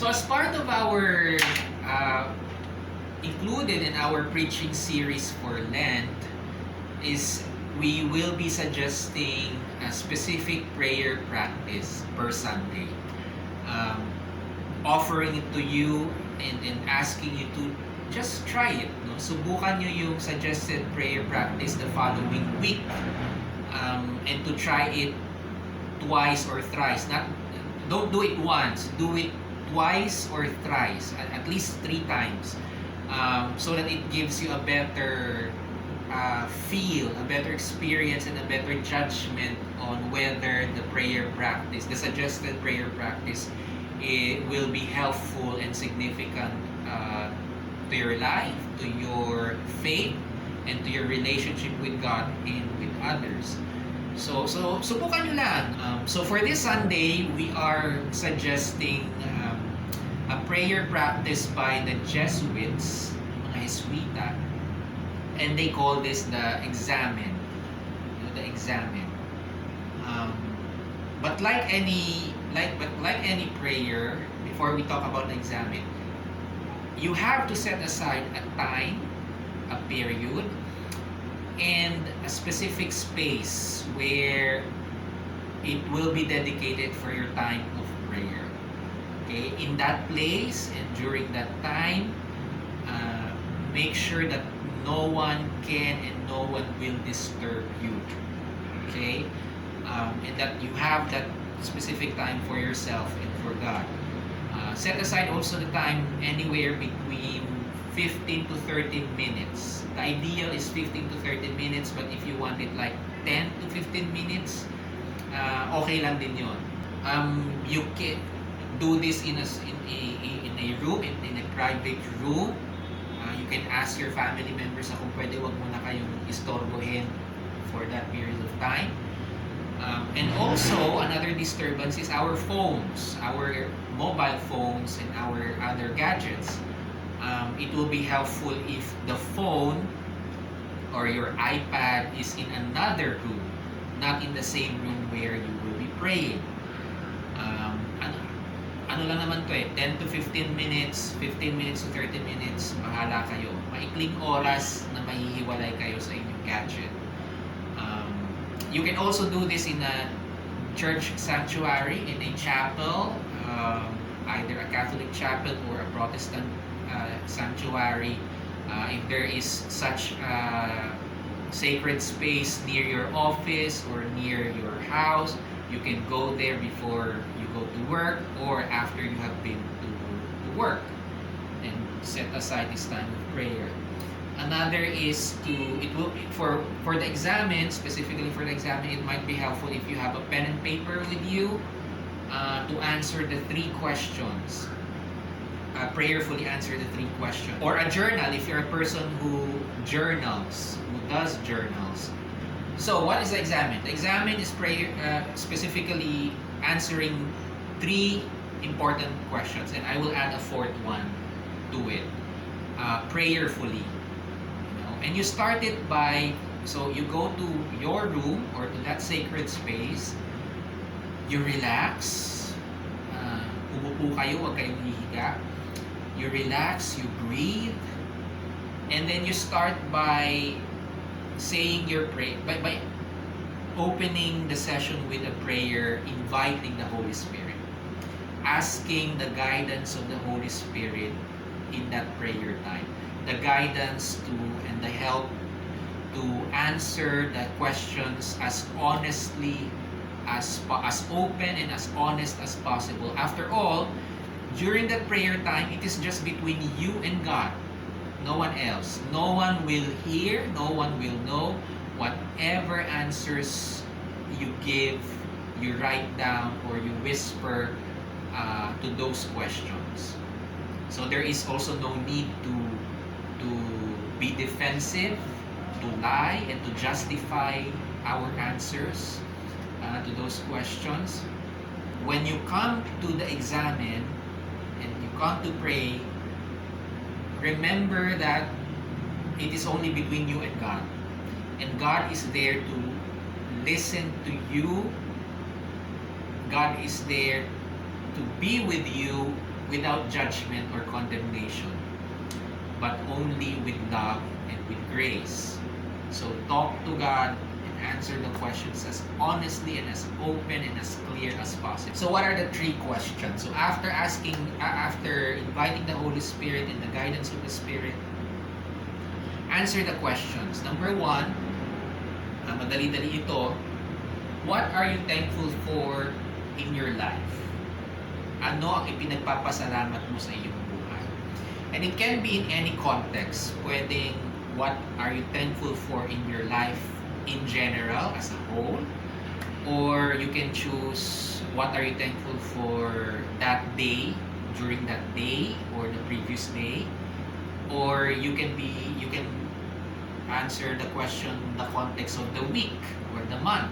So as part of our included in our preaching series for Lent is we will be suggesting a specific prayer practice per Sunday. Offering it to you and asking you to just try it. No? Subukan nyo yung suggested prayer practice the following week. And to try it twice or thrice. Don't do it once. Do it twice or thrice. At least 3 times. So that it gives you a better feel, a better experience, and a better judgment on whether the prayer practice, the suggested prayer practice, it will be helpful and significant to your life, to your faith, and to your relationship with God and with others. So subukan nyo lang. So for this Sunday, we are suggesting a prayer practice by the Jesuits, mga Jesuita, and they call this the Examen. The Examen. But like any prayer, before we talk about the Examen, you have to set aside a time, a period, and a specific space where it will be dedicated for your time of prayer. Okay, in that place and during that time, make sure that no one can and no one will disturb you. Okay, and that you have that specific time for yourself and for God. Set aside also the time anywhere between 15 to 30 minutes. The ideal is 15 to 30 minutes, but if you want it like 10 to 15 minutes, okay lang din yun. You can do this in a room, in a private room. You can ask your family members na kung pwede wag muna kayong istorbohin for that period of time. And also, another disturbance is our phones, our mobile phones and our other gadgets. It will be helpful if the phone or your iPad is in another room, not in the same room where you will be praying. Ano lang naman to 10 to 15 minutes, 15 minutes to 30 minutes, bahala kayo. Maikling oras na mahihiwalay kayo sa inyong gadget. You can also do this in a church sanctuary, in a chapel, either a Catholic chapel or a Protestant sanctuary. If there is such a sacred space near your office or near your house, you can go there before you go to work or after you have been to work and set aside this time of prayer. Another is for the Examen, specifically for the Examen, it might be helpful if you have a pen and paper with you to answer the 3 questions. Prayerfully answer the 3 questions. Or a journal if you're a person who does journals. So what is the Examen? The Examen is specifically answering 3 important questions, and I will add a 4th one to it. Prayerfully. And you start it by, so you go to your room or to that sacred space, you relax, umupo kayo, huwag kayong hihiga, you relax, you breathe, and then you start by saying your prayer, by opening the session with a prayer, inviting the Holy Spirit, asking the guidance of the Holy Spirit in that prayer time. The guidance to and the help to answer the questions as honestly as open and as honest as possible. After all, during that prayer time, it is just between you and God, no one else. No one will hear, no one will know. Whatever answers you give, you write down or you whisper to those questions. So there is also no need to be defensive, to lie, and to justify our answers to those questions. When you come to the Examen and you come to pray, remember that it is only between you and God. And God is there to listen to you. God is there to be with you without judgment or condemnation, but only with love and with grace. So talk to God and answer the questions as honestly and as open and as clear as possible. So what are the 3 questions? So after inviting the Holy Spirit and the guidance of the Spirit, answer the questions. Number 1, madali-dali ito, what are you thankful for in your life? Ano ang ipinagpapasalamat mo sa iyong buhay? And it can be in any context. Pwedeng, what are you thankful for in your life in general, as a whole? Or you can choose, what are you thankful for that day, during that day, or the previous day? Or you can answer the question in the context of the week or the month.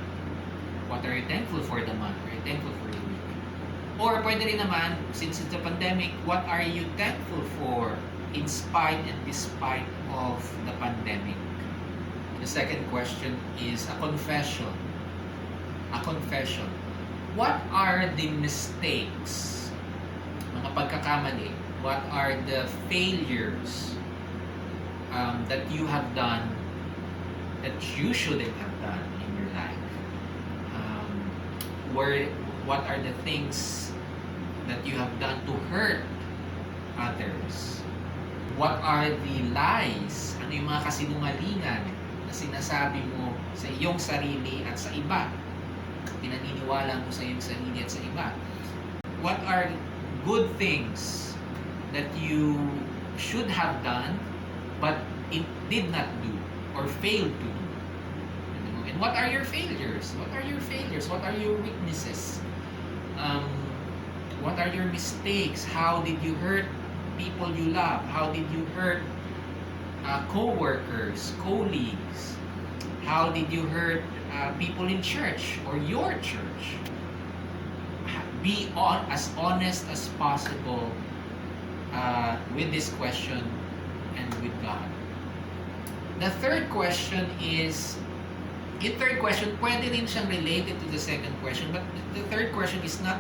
What are you thankful for the month? Are you thankful for the week? Or pwede rin naman, since it's a pandemic, what are you thankful for in spite and despite of the pandemic? The second question is a confession. A confession. What are the mistakes, mga pagkakamali? What are the failures that you have done that you shouldn't have done in your life? What are the things that you have done to hurt others? What are the lies? Ano yung mga kasinungalingan na sinasabi mo sa iyong sarili at sa iba? Pinaniniwala mo sa iyong sarili at sa iba? What are good things that you should have done but it did not do or failed to do? And what are your failures? What are your failures? What are your weaknesses? What are your mistakes? How did you hurt people you love? How did you hurt co-workers, colleagues? How did you hurt people in church or your church? Be as honest as possible with this question and with God. The third question is, pwede rin siyang related to the second question, but the third question is not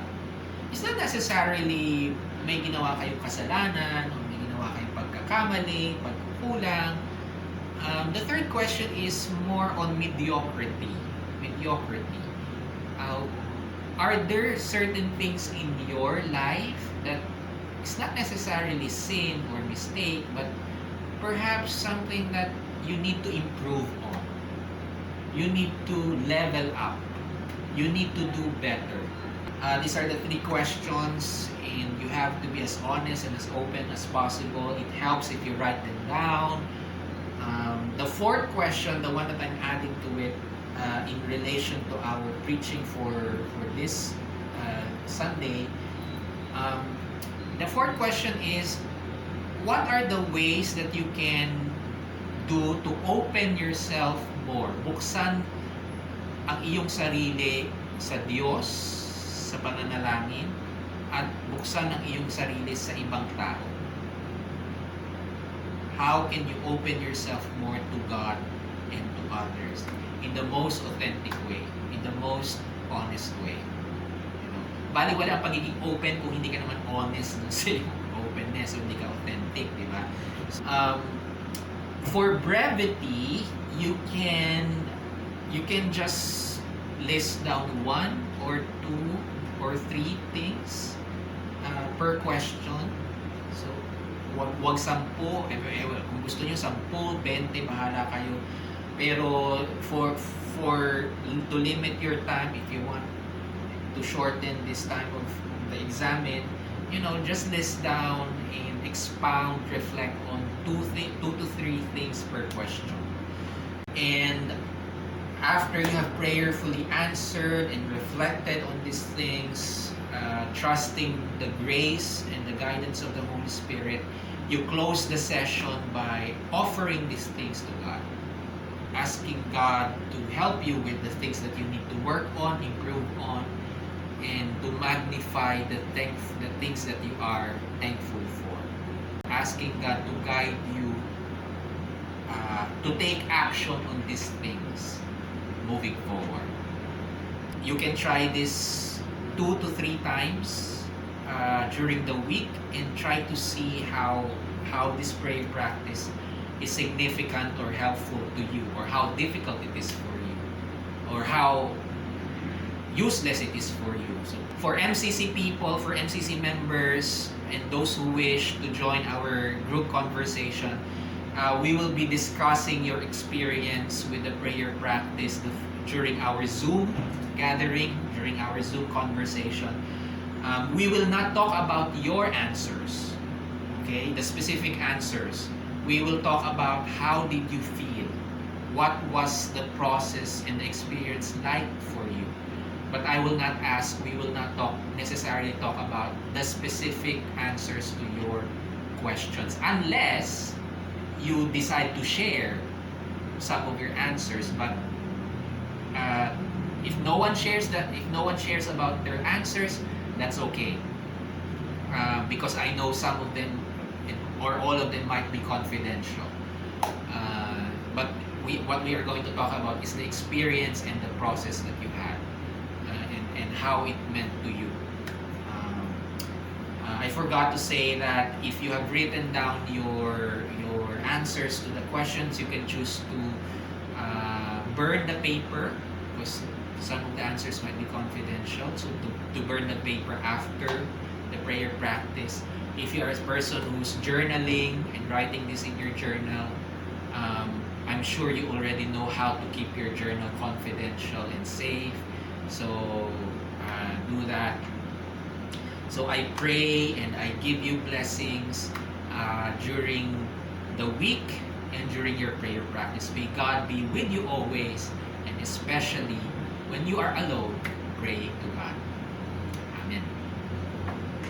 necessarily may ginawa kayong kasalanan o may ginawa kayong pagkakamali, pagkukulang. The third question is more on mediocrity. Are there certain things in your life that is not necessarily sin or mistake, but perhaps something that you need to improve on? You need to level up. You need to do better. These are the 3 questions, and you have to be as honest and as open as possible. It helps if you write them down. The 4th question, the one that I'm adding to it in relation to our preaching for this Sunday, the 4th question is, what are the ways that you can do to open yourself more? Buksan ang iyong sarili sa Diyos, sa pananalangin, at buksan ang iyong sarili sa ibang tao. How can you open yourself more to God and to others in the most authentic way, in the most honest way? Bali wala ang pagiging open kung hindi ka naman honest sa iyong openness, o hindi ka authentic, di ba? For brevity, you can just list down 1 or 2 or 3 things per question. So, wag 10. Kung gusto niyo 10, 20, bahala kayo. Pero to limit your time, if you want to shorten this time of the examen, just list down and expound, reflect on 2 to 3 things per question. And after you have prayerfully answered and reflected on these things, trusting the grace and the guidance of the Holy Spirit, you close the session by offering these things to God, asking God to help you with the things that you need to work on, improve on, and to magnify the things that you are thankful for. Asking God to guide you to take action on these things moving forward. You can try this 2 to 3 times during the week and try to see how this prayer practice is significant or helpful to you, or how difficult it is for you, or how useless it is for you. So for MCC people, for MCC members, and those who wish to join our group conversation, we will be discussing your experience with the prayer practice during our Zoom gathering, during our Zoom conversation. We will not talk about your answers, okay, the specific answers. We will talk about how did you feel, what was the process and the experience like for you. But I will not ask, we will not necessarily talk about the specific answers to your questions, unless you decide to share some of your answers. But if no one shares about their answers, that's okay, because I know some of them or all of them might be confidential. But what we are going to talk about is the experience and the process that you had, and how it meant to you. I forgot to say that if you have written down your answers to the questions, you can choose to burn the paper, because some of the answers might be confidential. So to burn the paper after the prayer practice. If you are a person who's journaling and writing this in your journal, I'm sure you already know how to keep your journal confidential and safe. So do that. So I pray and I give you blessings during the week and during your prayer practice. May God be with you always, and especially when you are alone praying to God.